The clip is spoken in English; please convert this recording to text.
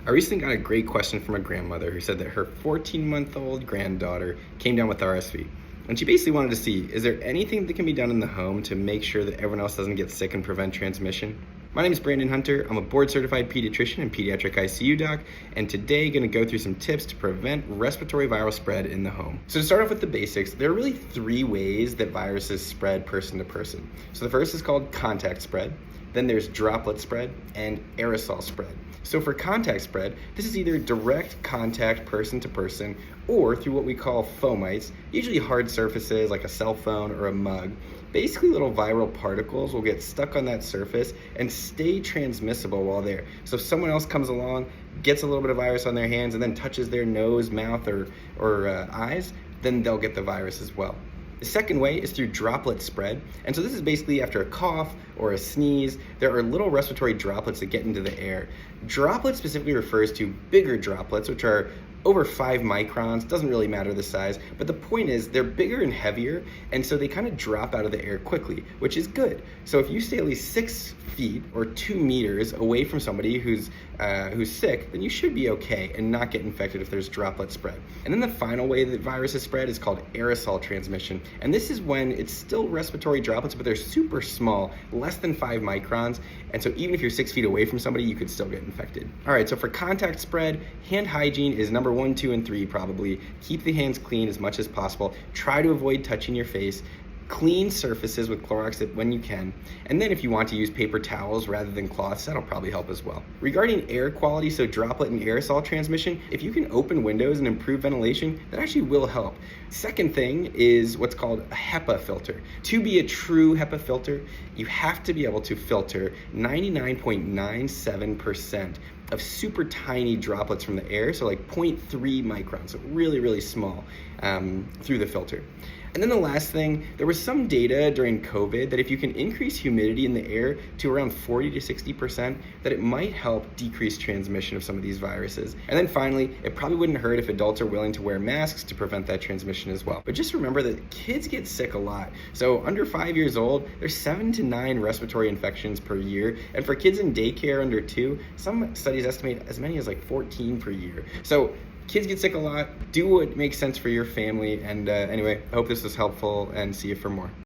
I recently got a great question from a grandmother who said that her 14-month-old granddaughter came down with RSV. And she basically wanted to see, is there anything that can be done in the home to make sure that everyone else doesn't get sick and prevent transmission? My name is Brandon Hunter. I'm a board-certified pediatrician and pediatric ICU doc, and today going to go through some tips to prevent respiratory viral spread in the home. So to start off with the basics, there are really three ways that viruses spread person to person. So the first is called contact spread, then there's droplet spread, and aerosol spread. So for contact spread, this is either direct contact person to person or through what we call fomites, usually hard surfaces like a cell phone or a mug. Basically, little viral particles will get stuck on that surface and stay transmissible while there. So if someone else comes along, gets a little bit of virus on their hands and then touches their nose, mouth, or eyes, then they'll get the virus as well. The second way is through droplet spread. And so this is basically after a cough or a sneeze, there are little respiratory droplets that get into the air. Droplet specifically refers to bigger droplets, which are over 5 microns, doesn't really matter the size, but the point is they're bigger and heavier, and so they kind of drop out of the air quickly, which is good. So if you stay at least 6 feet or 2 meters away from somebody who's sick, then you should be okay and not get infected if there's droplet spread. And then the final way that viruses spread is called aerosol transmission, and this is when it's still respiratory droplets, but they're super small, less than 5 microns, and so even if you're 6 feet away from somebody, you could still get infected. All right, so for contact spread, hand hygiene is number 1, 2, and 3 probably. Keep the hands clean as much as possible. Try to avoid touching your face. Clean surfaces with Clorox when you can. And then if you want to use paper towels rather than cloths, that'll probably help as well. Regarding air quality, so droplet and aerosol transmission, if you can open windows and improve ventilation, that actually will help. Second thing is what's called a HEPA filter. To be a true HEPA filter, you have to be able to filter 99.97% of super tiny droplets from the air, so like 0.3 microns, so really, really small, through the filter. And then the last thing, there was some data during COVID that if you can increase humidity in the air to around 40 to 60%, that it might help decrease transmission of some of these viruses. And then finally, it probably wouldn't hurt if adults are willing to wear masks to prevent that transmission as well. But just remember that kids get sick a lot. So under 5 years old, there's 7 to 9 respiratory infections per year. And for kids in daycare under 2, some studies estimate as many as like 14 per year. So kids get sick a lot. Do what makes sense for your family. And anyway, I hope this was helpful, and see you for more.